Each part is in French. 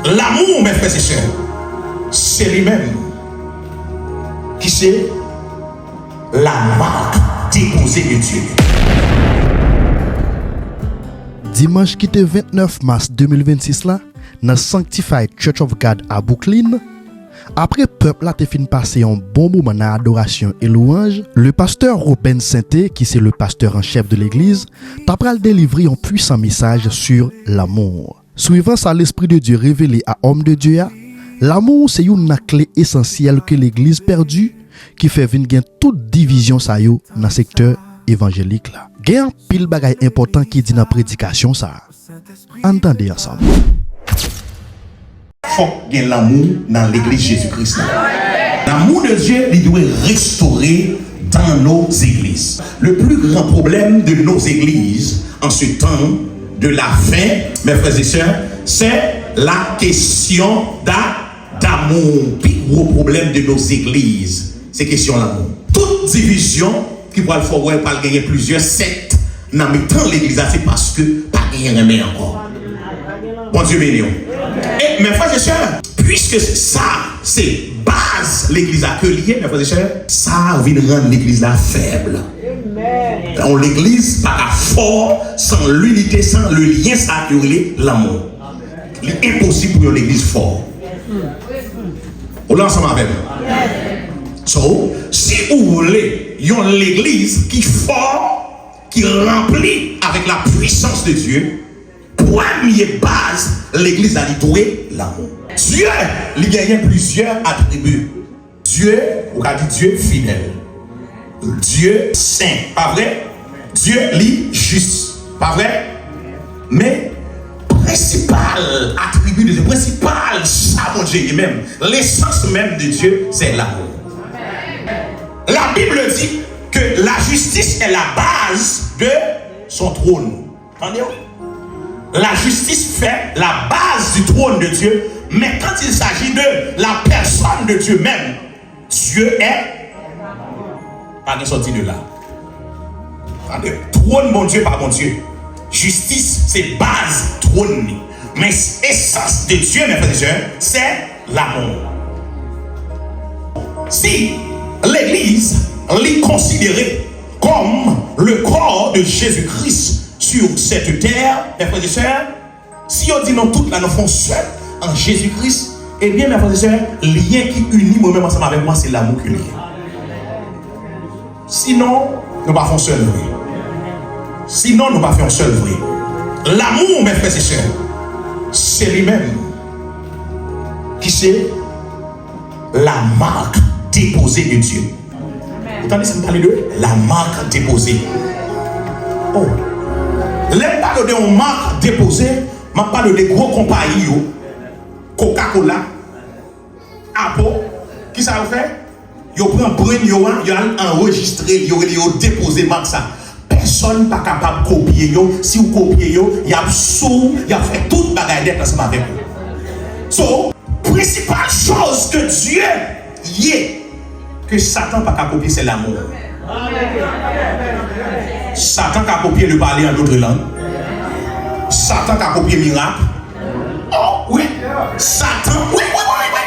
L'amour, mes frères et sœurs, c'est lui-même qui c'est la marque déposée de Dieu. Dimanche qui était 29 mars 2026 là, dans Sanctified Church of God à Brooklyn, après peuple là te fin passer un bon moment dans adoration et louange, le pasteur Ruben Sainté, qui c'est le pasteur en chef de l'église, t'a pral délivrer un puissant message sur l'amour. Suivant ça l'esprit de Dieu révélé à homme de Dieu, l'amour c'est une clé essentielle que l'église perdue qui fait venir toute division ça yo dans secteur évangélique là. Gen pile bagay important qui dit dans prédication ça. Entendez ensemble. Faut qu'il y ait l'amour dans l'église Jésus-Christ. L'amour de Dieu, il doit restaurer dans nos églises. Le plus grand problème de nos églises en ce temps de la fin, mes frères et sœurs, c'est la question d'amour. Le plus gros problème de nos églises, c'est la question d'amour. Toute division qui va le faire par gagner plusieurs sectes dans l'église, c'est parce que pas gagner rien encore. Bon Dieu béni. Et mes frères et sœurs, puisque ça, c'est base l'église accueillie, mes frères et sœurs, ça vient rendre l'église là faible. Donc l'église pas fort sans l'unité, sans le lien sacré, l'amour. Il est impossible pour l'église fort. On l'a ensemble avec moi. So, si vous voulez, il y a l'église qui est fort, qui remplit avec la puissance de Dieu. Première base, l'église a doué l'amour. Dieu, il y a plusieurs attributs. Dieu, on a dit Dieu fidèle. Dieu saint, pas vrai? Dieu lit juste, pas vrai? Mais principal attribut de Dieu, principal ça mon Dieu même, l'essence même de Dieu, c'est l'amour. La Bible dit que la justice est la base de son trône. Entendez-vous? La justice fait la base du trône de Dieu, mais quand il s'agit de la personne de Dieu même, Dieu est pas de sortie de là. Trône, mon Dieu, pas mon Dieu. Justice, c'est base, trône. Mais essence de Dieu, mes frères et sœurs, c'est l'amour. Si l'église l'est considérée comme le corps de Jésus-Christ sur cette terre, mes frères et sœurs, si on dit non, toutes là nous font seul en Jésus-Christ, eh bien, mes frères et sœurs, le lien qui unit moi-même ensemble avec moi, c'est l'amour qui est lié. Sinon, nous ne faisons pas seul vrai. Sinon, nous ne faisons pas seul vrai. L'amour, mes frères et sœurs, c'est lui-même qui c'est la marque déposée de Dieu. Vous entendez ça me parler de la marque déposée. Oh. Les parle de une marque déposée, je parle de gros compagnies, Coca-Cola, Apple, qui ça fait? Ils prennent brain, ils enregistrent, ils déposent marque ça. Personne n'est pas capable de copier. Si vous copiez, il y a sous, il y a fait toute bagarre ensemble avec vous. So, principale chose que Dieu y est, que Satan n'a pas capable de copier, c'est l'amour. Satan a copié le parler en d'autres langues. Satan a copié le miracle. Oh oui, Satan, oui.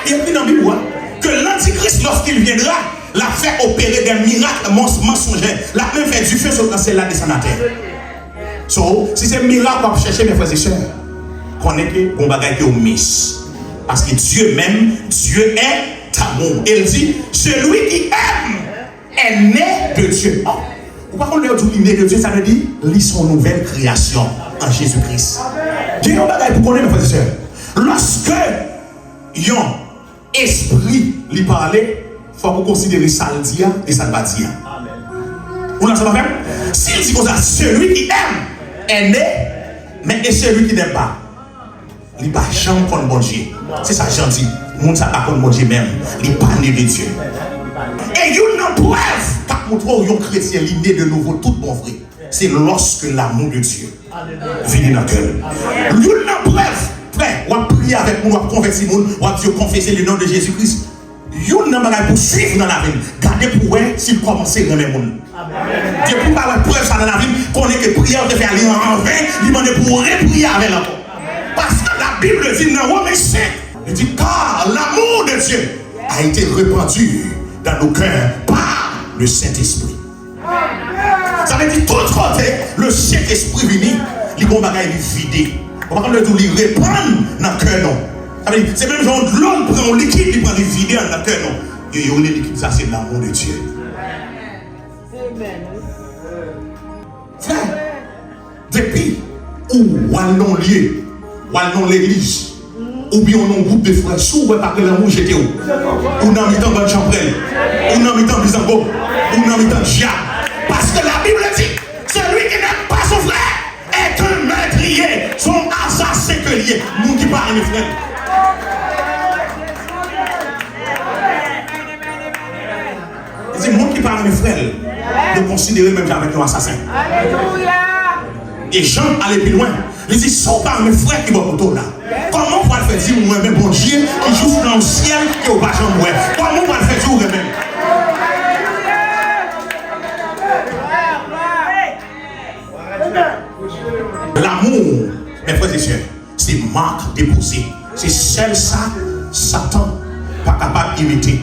Il y a dans la Bible que l'Antichrist, lorsqu'il viendra, l'a fait opérer des miracles mensongers. L'a même fait du feu sur le ciel, là descend à terre. So, si c'est un miracle qu'on va chercher, mes frères et sœurs, connaissez que bon bagage est au miss. Parce que Dieu même, Dieu est amour. Il dit, celui qui aime est né de Dieu. Oh. Pourquoi on leur dit né de Dieu, ça veut dire lis son nouvelle création en Jésus-Christ. J'ai un bagage pour connaître, mes frères et sœurs. Lorsque yon esprit lui parler, il faut vous considérer ça le dia et ça le pas dia. Vous n'en savez pas même? S'il dit comme ça, celui qui aime est né, mais et celui qui n'aime pas, il n'est pas jamais contre bon Dieu. C'est ça, j'en dis. Le monde ne pas contre bon Dieu même. Il n'est pas né de Dieu. Et il y a une preuve, quand vous trouvez un chrétien, il est de nouveau tout bon vrai. C'est lorsque l'amour de Dieu vient dans le cœur. Il y a une preuve, frère, on va prier avec nous, on va convertir nous, on va confesser le nom de Jésus-Christ. Il y a une preuve pour suivre dans la vie. Gardez pour voir s'il commence à remettre le monde. Dieu pour pas avoir preuve ça dans la vie, qu'on ait que prière de faire aller en vain, il demande pour reprier avec l'encore. Parce que la Bible dit dans Romains 5, il dit car l'amour de Dieu a été répandu dans nos cœurs par le Saint-Esprit. Ça veut dire tout côté, le Saint-Esprit venu, il va vider. On va le dire, il répand dans le cœur, non. C'est même genre de l'homme prend un liquide, il prend le vider dans le cœur, non. Et on est liquide, ça c'est l'amour de Dieu. Frère, depuis où allons lieu, ou allons l'église, ou bien on a un groupe de frères, sous ou pas que l'amour j'étais où? Ou dans mi-temps bonne chambrelle, ou dans mi-temps bisango, ou dans mi-temps dia. Parce que la Bible dit, celui qui n'aime pas son frère est un meurtrier, son assassin que lié. Nous qui parlons, mes frères. C'est moi qui parle, mes frères, de considérer même jamais un assassin. Alléluia. Et Jean allait plus loin. Il dit, si on parle, mes frères qui vont autour là, comment on va le faire dire, moi-même, bon Dieu, qui joue dans le ciel, qui au bas de moi? Comment on va le faire dire, moi-même? L'amour, mes frères et sœurs, c'est marque déposée. C'est seul ça, Satan, pas capable d'imiter.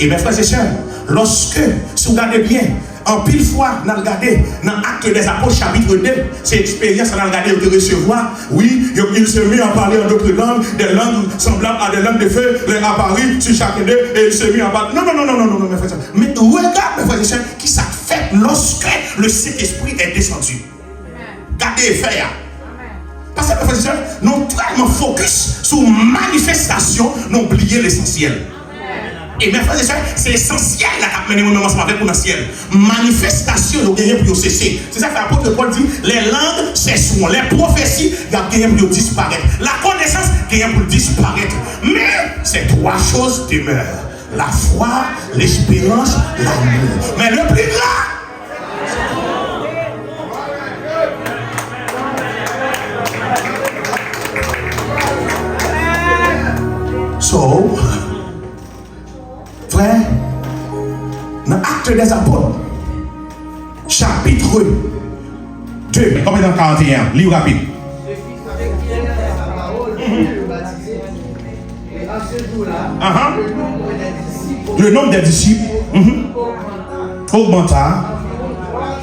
Et mes frères et sœurs, lorsque, si vous regardez bien, en pile fois, nous regardons dans l'Acte des Apôtres, chapitre 2, c'est l'expérience, nous regardons de recevoir. Oui, il se met à parler en d'autres langues, des langues semblables à des langues de feu, les apparuit sur chacun d'eux, et il se met à parler. Non, mes frères et sœurs. Mais regarde, mes frères et sœurs, qui ça fait lorsque le Saint-Esprit est descendu. Regardez les faits. Parce que, mes frères et sœurs, nous tellement focus sur manifestation, nous oublions l'essentiel. Et mes frères et sœurs, c'est essentiel la mener au moment avec le ciel. Manifestation, nous gagnons pour cesser. C'est ça que l'apôtre Paul dit, les langues cesseront, les prophéties, gagnent pour disparaître. La connaissance, gagnent pour disparaître. Mais ces trois choses demeurent. La foi, l'espérance, l'amour. Mais le plus grand, so, frère, dans l'Acte des Apôtres, chapitre 2, comme dans 41, livre rapide. Le nombre des disciples augmenta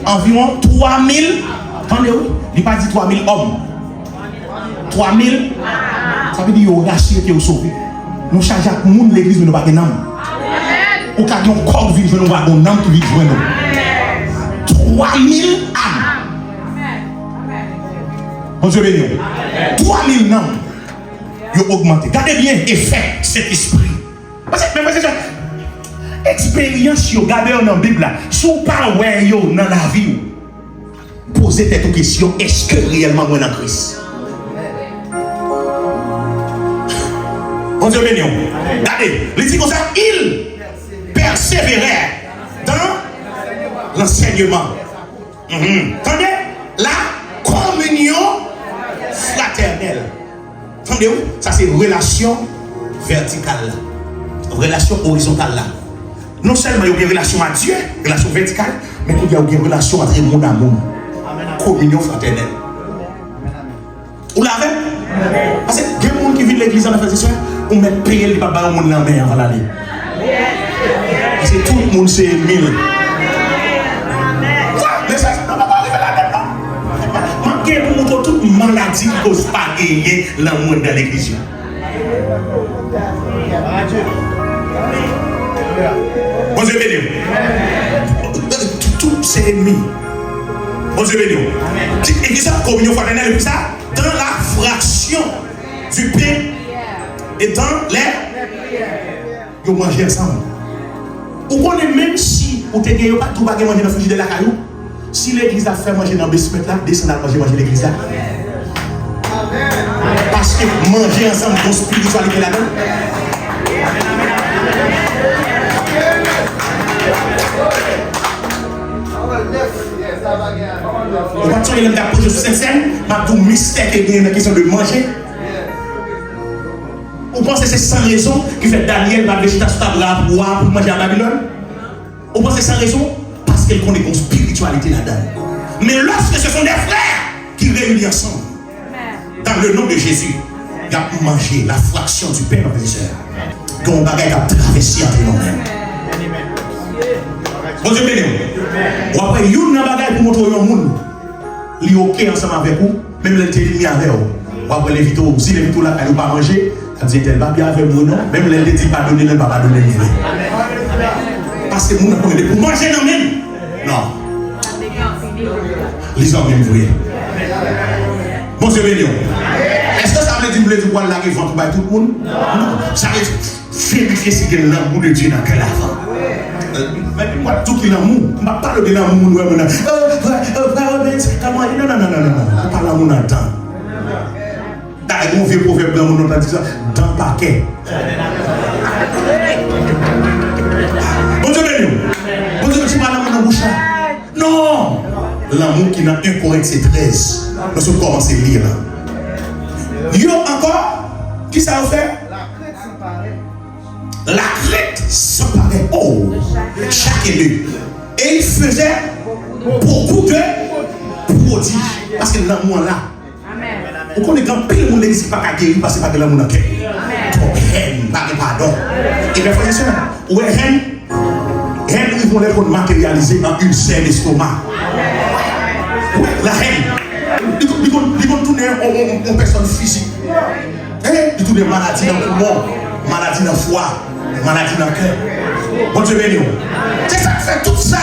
environ 3000. Attendez-vous, il n'a pas dit 3000 hommes. 3000, ça veut dire qu'il y a racheté qui est sauvé. Nous changeons le monde de l'église, mais nous n'avons pas de nom. Ou quand on corps vivre, nous avons un nom qui vit joindre nous. 3000 âmes. Bon Dieu béni. 3000 noms. Ils ont augmenté. Regardez bien l'effet de cet esprit. Parce que, même expérience, regardez dans la Bible, si vous parlez dans la vie, posez cette question, est-ce que réellement moi dans Christ? Bon Dieu béni. Regardez, il dit comme ça, il persévérait dans l'enseignement. Attendez, la communion fraternelle. Attendez-vous, ça c'est relation verticale, relation horizontale là. Non seulement il y a une relation à Dieu, relation verticale, mais il y a une relation entre monde à monde. Communion fraternelle. Vous l'avez? Parce que il y a des gens qui vivent l'église en frères et sœurs, on met payer les papas au monde dans la main avant l'aller. Parce que tout le monde c'est 1000. Mais ça, on ne va pas arriver là-dedans. Manquez pour montrer toute maladie qui cause pas gagner l'amour dans l'église. Bon Dieu béni. Tout c'est ennemi. Bon Dieu béni. Et ça, communion fraternelle, et puis ça, dans la fraction du pain et dans les. Ils mangent ensemble. Ou connaissez même si vous ne pouvez pas tout manger dans le frigidaire de la caillou, si l'église a fait manger dans le basement là, descendez à manger l'église là. Parce que manger ensemble dans la spiritualité là-dedans. Et quand tu as posé sur scène, tu as tout mystère qui est dans la question de manger. Vous pensez que c'est sans raison qui fait Daniel va végéter sur table là pour manger à Babylone? Vous pensez que c'est sans raison? Parce qu'elle connaît une spiritualité là-dedans. Mais lorsque ce sont des frères qui réunissent ensemble, dans le nom de Jésus, Il a mangé la fraction du pain, frères et sœurs. Qu'on bagaille a traversé entre nous-mêmes. Bon Dieu béni. Ou après, il y a une bagaille pour montrer au monde. Il est OK ensemble avec vous, même les télémis avec vous. Ou après, les vitos, si les vitos là, ils n'ont pas mangé, ça dit qu'elle va bien avec vous, non? Même les dit pas donner, elle ne va pas donner. Parce que nous n'avons pas pour manger dans même. Non. Les hommes même vrai. Bon Dieu béni. Est-ce que ça veut dire que vous voulez la ventre par tout le monde? Non. Ça veut dire vérifier si il y a l'amour de Dieu dans quel avant. Mais moi, tout qui est l'amour, je ne parle pas de l'amour. Non, non, je parle l'amour dans le temps. T'as un vieux proverbe dans mon nom, t'as dit ça, dans le paquet. Bon Dieu béni. Bon Dieu, tu parles l'amour dans la bouche là. Non! L'amour qui n'a 1 Corinthiens 13. Nous sommes commencés à lire là. Yo encore, qui ça a fait? La crête s'emparait. Oh, chaque élu. Et il faisait beaucoup de prodiges. Parce que l'amour là. Vous connaissez quand pile monde n'existe pas qu'à guérir parce que pas de l'amour dans le cœur. Trop haine, pas de pardon. Et bien, frères et sœurs, où est haine? Haine, ils vont les matérialiser en une scène d'estomac. Oui, la haine. Ils vont tourner en personne physique. Ils tournent maladie dans le poumon, maladie dans le foie, maladie dans le cœur. Bon Dieu béni. C'est ça qui fait tout ça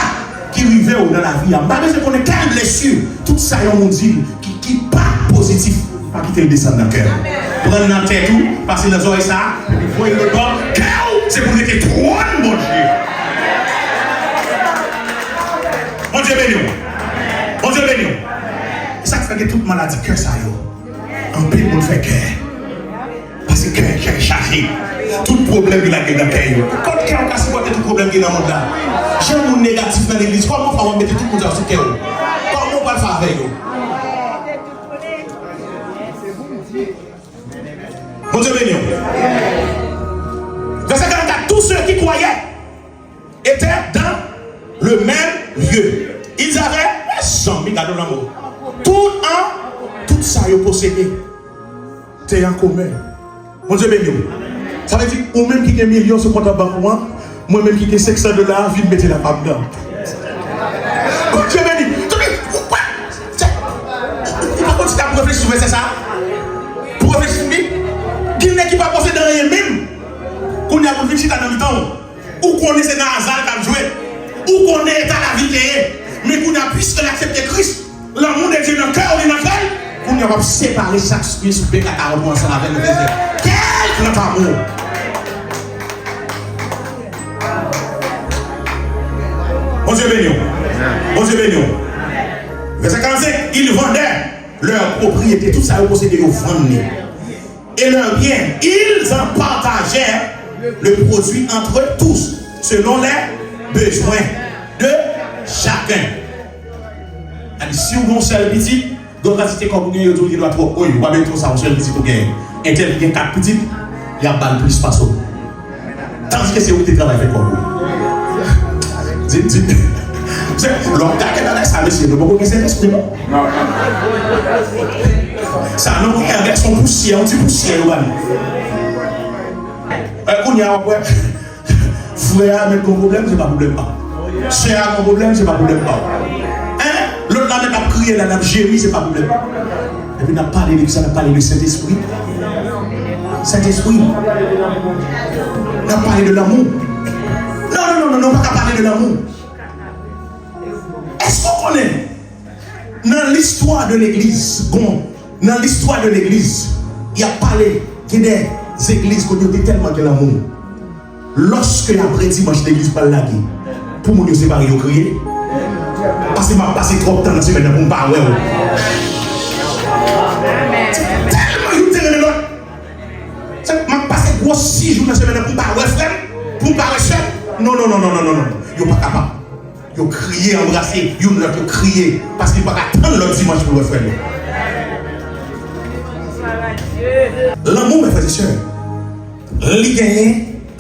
qui arrive dans la vie. Malgré qu'on est quelle blessure, tout ça, on dit, qui n'est pas positif, pas quitter le descendre dans le cœur. Prendre dans la tête tout, passer dans les oreilles ça, vous voyez le corps, c'est pour être trop bon Dieu. Bon Dieu béni. Bon Dieu béni. C'est ça qui fait que toute maladie, cœur ça y est. En pile, on fait cœur. Parce que cœur est chargé. Tout problème qui est dans le cœur. Quand cœur a supporté tout problème qui est dans le monde là. J'ai un monde négatif dans l'église. Comment on va mettre tout le monde sur le cœur? Comment on va le faire avec eux? Bon Dieu béni. Verset 44. Tous ceux qui croyaient étaient dans le même lieu. Ils avaient 100 000 gardons d'amour. Tout ça, ils possédé. C'est en commun. Mon Dieu béni. Ça veut dire, ou même qui a 1 million sur compte en banque, moi-même qui ai 500 $, je vais mettre la part dedans. Mon Dieu béni. Pourquoi? Pourquoi tu as réfléchi sur ça? Pour réfléchir sur lui? Qui n'est qui pas posséder rien même? Qu'on y a pour venir dans le temps. Ou qu'on est dans un hasard qui a joué. Ou qu'on est dans la vie qui est. Mais qu'on a puisque l'accepter Christ, l'amour de Dieu dans le cœur ou dans le cœur, qu'on va séparer chaque spirit sur le B40 ensemble avec le désir. Quel grand amour! Bon Dieu béni. Bon Dieu béni. Verset 45, ils vendaient leur propriété, tout ça, ils possédaient, ils vendaient. Et leurs biens, ils en partagèrent le produit entre eux tous, selon les besoins de chacun. Si vous avez un seul petit, donc la cité comme vous avez dit, il doit trop. Oui, vous ne pouvez pas mettre ça, un seul petit pour gagner. Et tel qu'il y a 4 petits, il y a balle plus pas ça. Tandis que c'est où tu travailles avec comme vous. Dites. L'homme qui a dans ça, monsieur, ne peut pas laisser l'esprit. Ça non, avec son poussière, un petit poussière. On y a un frère, mais ton problème, c'est pas problème. Cher, mon problème, c'est pas problème. L'autre là, n'a crié, n'a gémi, c'est pas problème. Et puis, n'a parlé de ça, n'a parlé de Saint-Esprit. Saint-Esprit. N'a parlé de l'amour. Non, pas parler de l'amour. Est-ce qu'on connaît dans l'histoire de l'église, dans l'histoire de l'église, il y a parlé que des églises qui ont tellement de l'amour. Lorsque après dimanche l'église parle la vie, pour moi, c'est pas rien crier. Parce que m'a passé trop de temps dans la semaine pour me parler. Tellement de temps l'autre. M'a passé gros 6 jours dans la semaine pour me parler, frère. Pour me parler seul. Non. Ils sont pas capables. Ils ont crié, embrassé. Ils ont crié. Parce qu'ils ne peuvent pas attendre l'autre dimanche pour le faire. L'amour, mes frères et sœurs, il y a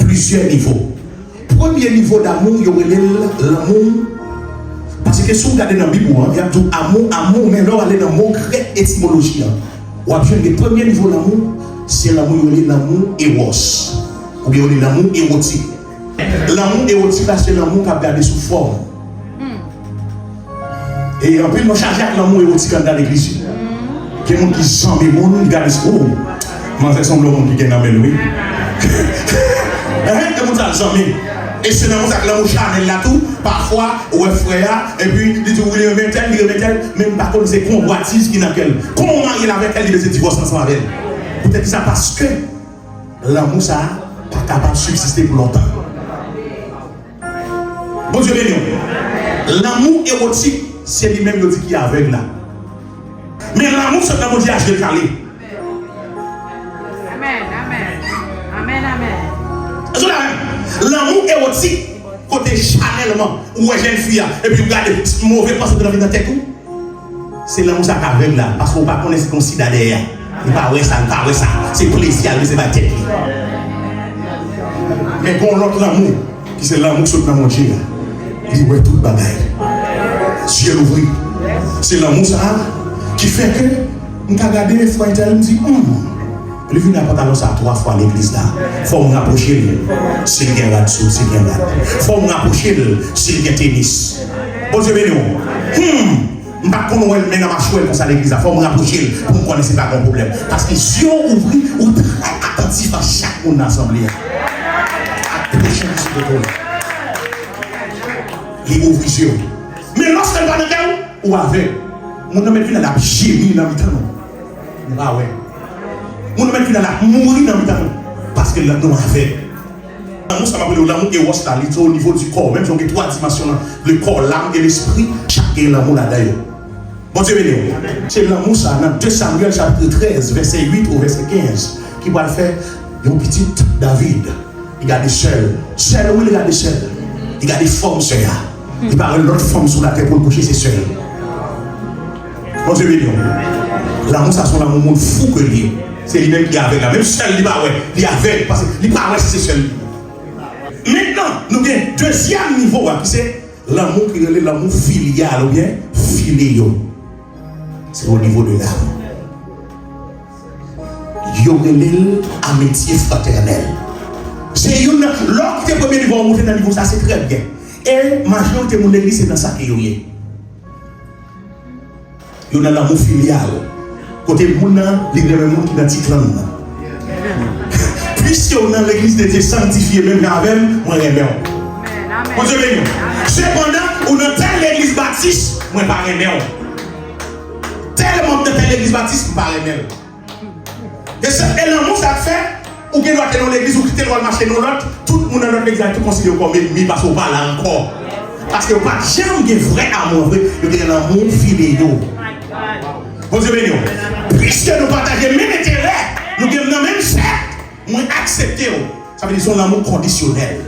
plusieurs niveaux. Premier niveau d'amour, il y aurait l'amour. Parce que si vous regardez dans la Bible, il y a tout amour, mais là, on est dans le mot grec étymologie. On a le premier niveau d'amour, c'est l'amour éros, ou bien l'amour érotique. L'amour érotique, c'est l'amour qui a gardé sous forme. Et en plus, nous chargeons avec l'amour érotique dans l'église. Il y a des gens qui sont des gens qui gardent ce mot. Moi, c'est le monde qui est dans le oui. Il y a des gens qui sont jamais. Et c'est dans l'amour charnel là tout. Parfois, ouais, frère, et puis, il dit, il remet tel, même par contre, c'est convoitise qui n'a qu'elle. Comment marier avec elle, il veut se divorcer ensemble avec elle. Peut-être que ça parce que l'amour, ça n'est pas capable de subsister pour longtemps. Bon Dieu béni. L'amour érotique, c'est lui-même qui est aveugle là. Mais l'amour, c'est l'amour qui a acheté le calé. L'amour érotique, côté chanellement, ou est jeune fille, et puis vous regardez mauvais pensée de la vie dans tête, c'est l'amour qui est aveugle là. Parce qu'on ne connaît pas ce qu'on s'y derrière. Il ne pas ça. C'est plaisir, c'est pas tête. Mais quand l'autre l'amour, qui c'est l'amour sur l'amour Dieu, il voit tout le bagaille. Dieu l'ouvre. C'est l'amour ça qui fait que, on a regardé les frères et me dit, le vin n'a pas d'annonce à 3 fois à l'église là. Il faut me rapprocher, c'est le gain là-dessous, c'est le gain là. Il faut me rapprocher, c'est le gain tennis. Bon Dieu béni. Je ne sais pas comment on met dans ma chouette comme ça à l'église là. Il faut me rapprocher pour me connaître pas mon problème. Parce que si on ouvre, on est très attentif à chaque monde dans l'assemblée. Approchez de toi. Il ouvre les yeux. Mais lorsqu'elle va dans le cœur, ou avec, mon homme est venu à la gémir dans le temps. Ah ouais. Mon homme est venu à la mourir dans le temps. Parce que là, nous avec. L'amour, ça m'appelle l'amour et là, il est au niveau du corps. Même si on a 3 dimensions, le corps, l'âme et l'esprit, chacun l'amour là d'ailleurs. Bon Dieu béni. C'est l'amour, ça, dans 2 Samuel chapitre 13, verset 8 au verset 15, qui va le faire un petit David. Il garde seul. Seul, oui, il garde seul. Il garde forme seul. Il parle de l'autre forme sur la terre pour le coucher, c'est seul. Bon Dieu béni. L'amour, ça, c'est un amour fou que lui. C'est lui-même qui est avec la même seul, il va ouais. Il est avec, parce qu'il n'est pas ouais, c'est seul. Maintenant, nous avons un deuxième niveau, qui c'est l'amour qui est l'amour filial ou bien filéo. C'est au niveau de l'âme. Il y a une amitié fraternelle. C'est une. L'autre qui est premier niveau, on monte dans le niveau, ça c'est très bien. Et la majorité de mon église, c'est dans ça qu'il y a. Il y a l'amour filial. Côté moun nan, li reme moun qui dans titlan nan. Puisque on a l'église de Dieu sanctifié même avec moi reme on. Mon Dieu béni. Cependant, on a telle l'église baptiste, moi pas reme on. Tel membre de telle l'église baptiste, pas reme. Et l'amour ça fait ou bien doit être dans l'église ou quitter le marché dans l'autre, tout le monde dans notre église tout considéré comme ennemi parce qu'on parle encore. Parce que pas jamais vrai amour, il y a l'amour filial. Bon Dieu béni. Puisque nous partageons le même intérêt, nous avons le même fait, nous acceptons. Ça veut dire son amour conditionnel.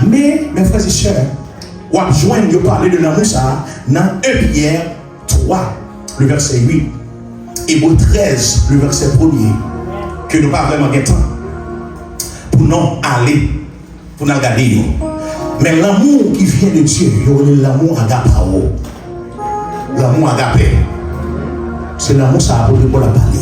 Mais, mes frères et sœurs, on va joindre de parler de l'amour ça dans 1 Pierre 3, le verset 8, et au 13, le verset 1er, que nous pas vraiment de temps pour nous aller, pour nous regarder. Mais l'amour qui vient de Dieu, il y a l'amour agapao. L'amour agapé. C'est l'amour ça a pour la parler.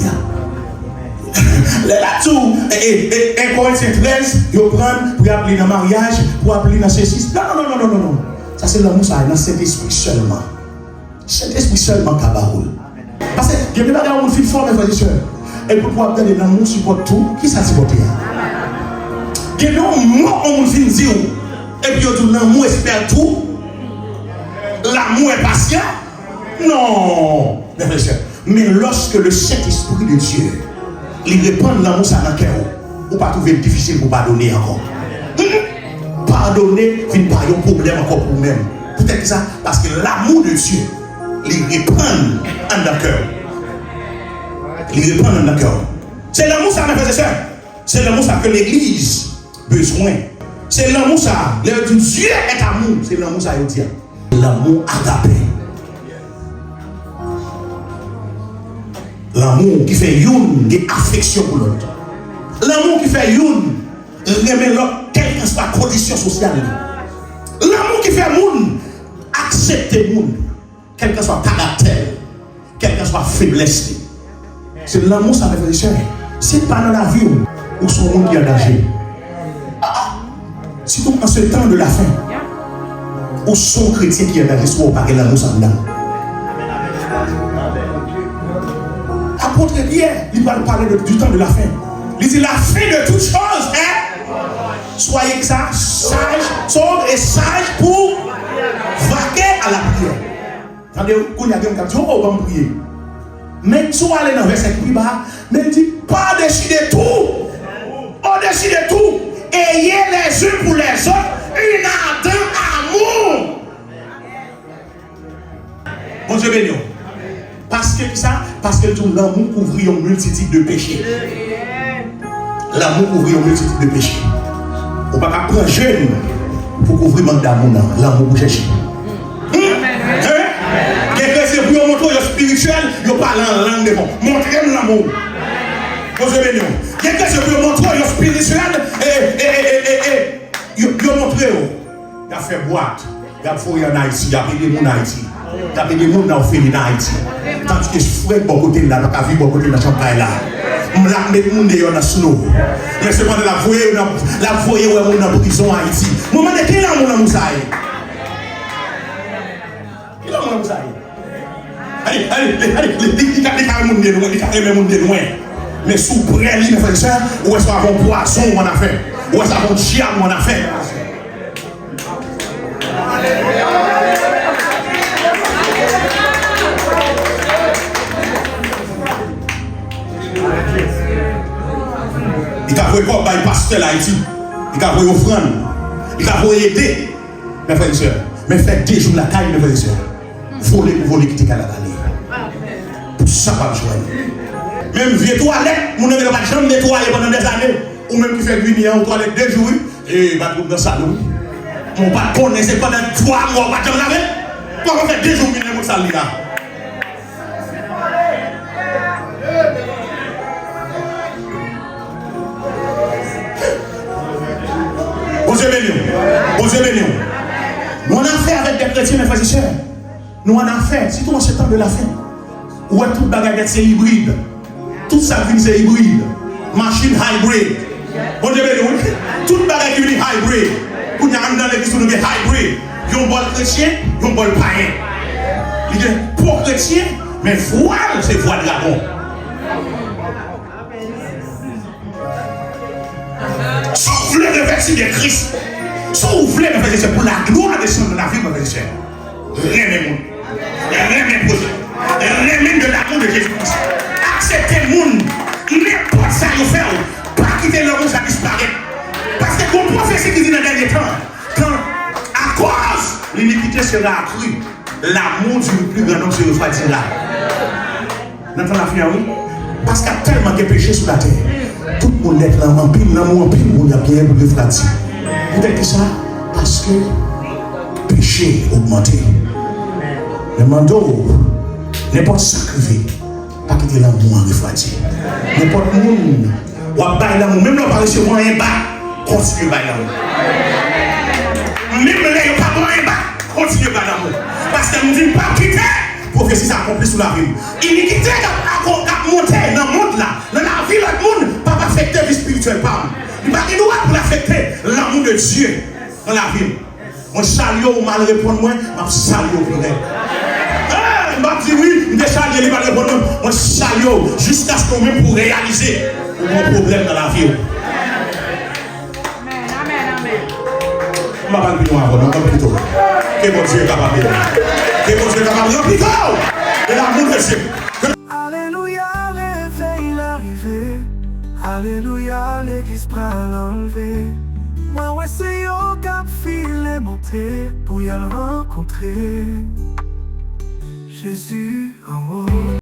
Là-dessous, et 1 Corinthiens 13, ils prennent pour appeler dans le mariage, pour appeler dans ceci. Non. Ça c'est l'amour ça dans cet esprit seulement. Cet esprit seulement qui a parole. Parce que il y a des bagages où on fait fort, mes frères et sœurs. Et pour pouvoir donner l'amour supporte tout, qui ça supporte? Il y a des mots où on fait dire, et puis on dit l'amour espère tout. L'amour est patient. Non, mes frères et sœurs. Mais lorsque le Saint-Esprit de Dieu, il répand l'amour ça dans le cœur, ou pas trouver difficile pour pardonner encore. Pardonner, il n'y a pas de problème encore pour vous-même. Peut-être ça, parce que l'amour de Dieu, il répand dans le cœur. Il répand dans le cœur. C'est l'amour ça, mes frères et sœurs. C'est l'amour ça que l'Église a besoin. C'est l'amour ça. Le Dieu est amour. C'est l'amour ça, il dit. L'amour agapé. L'amour qui fait une affection pour l'autre. L'amour qui fait une remet l'autre, quelle que soit la condition sociale. L'amour qui fait une accepter le monde, quel que soit le caractère, quelle que soit la faiblesse. C'est l'amour, ça me fait cher. C'est pas dans la vie où son monde qui est en danger. Surtout en ce temps de la fin, où son chrétien qui est en danger, soit pas qu'elle a l'amour sans dedans. Apôtre Pierre, il va parler du temps de la fin. Il dit la fin de toutes choses est soyez sage, sobre et sage pour vaquer à la prière. Attendez, quand il y a quelqu'un qui dit, oh, on va prier. Mais tu vas aller dans le verset plus bas, mais il dit, pas au-dessus de tout. Au-dessus de tout, ayez les uns pour les autres une ardent amour. Bon Dieu béni. Parce que ça, parce que l'amour couvre une multitude de péchés. L'amour couvre une multitude de péchés. On ne peut pas prendre jeune pour couvrir le manque d'amour. L'amour pour chercher. Quelqu'un c'est pour montrer le spirituel, il parle en langue de bon. Montrez-nous l'amour. Quelqu'un c'est pour montrer le spirituel il montre. Il a fait boîte. Il a fait en Haïti. Il a payé des gens en Haïti. Il a payé des gens dans le en Haïti. Tandis que je ferai bon côté là, dans la vie, bon côté dans la chambre là. Je vais mettre les gens dans le snow. Mais c'est pas de la voyer où on est dans la prison en Haïti. Je vais mettre qui est dans le Moussaï. Qui est dans le Moussaï? Allez, les carrément de loin. Mais sous près, les frères, où est-ce qu'on a un poisson, on a fait? Où est-ce qu'on a un chien, on a fait? Il a voulu quoi, il pasteur l'Haïti. Il a voulu offrande. Il a voulu aider, mes frères et sœurs. Mais faites des jours la taille, mes frères et sœurs. Voler pour voler, quitter Canada. Pour ça, pas besoin. Même vieux toilette, mon ne pas jamais nettoyer pendant des années. Ou même qui fait lumière en toilette 2 jours. Et bah, dans le salon. Mon pas connaître pendant 3 mois, pas jamais laver. Comment faire 2 jours pour le salon là? Bonjour béni. Bonjour béni. Nous en affaire avec des chrétiens, mes frères et sœurs. Nous en affaire, surtout en ce temps de la fin. Où toute bagarre c'est hybride. Tout ça c'est hybride. Machine hybrid. Bonjour béni. Toute bagarre qui est hybrid. Pour nous dans l'église, nous sommes hybrid. Il y a un bon chrétien, il y a un bon païen. Il y a un bon chrétien, mais voile, c'est voile dragon. Si vous voulez reverser de Christ, si vous voulez reverser pour la gloire de son de la vie, mes frères et sœurs, remets-moi. Remets projet. Remets de l'amour de Jésus-Christ. Acceptez le monde. N'importe ça vous fait, pas quitter le monde, ça disparaît. Parce que comme prophétie qui dit dans le dernier temps, quand à cause l'iniquité sera accrue, l'amour du plus grand homme se refroidira. N'entendez la fin, oui? Parce qu'il y a tellement de péchés sur la terre. Tout le monde est là, en pile, l'amour en pile, on a bien pour le refroidir. Vous dites ça? Parce que le péché a augmenté. Le mando, n'importe sacrifié, pas quitter l'amour en refroidir. N'importe monde, ou à bailler l'amour, même là, par exemple, moi, un bas, continue à bailler l'amour. Même là, il n'y a pas de bas, continue à bailler l'amour. Parce que nous disons pas quitter. Prophétie s'accomplit sous la vie. Iniquité a monté dans le monde là, dans la vie, le monde, pas affecter la vie spirituelle. Il doit pour affecter l'amour de Dieu dans la vie. Moi, salue ou mal répondre, moi, je salue au vrai. Je dis oui, je salue, il va répondre, moi, salue jusqu'à ce qu'on même pour réaliser mon problème dans la vie. Je ne vais pas plus loin, plutôt. Que mon Dieu est capable de que mon Dieu est capable de remplir de l'amour de Dieu. Alléluia, l'éveil l'arrivée. Alléluia, l'église prend l'enlever. Moi, ouais, c'est au cap filet monté pour y aller rencontrer Jésus en haut.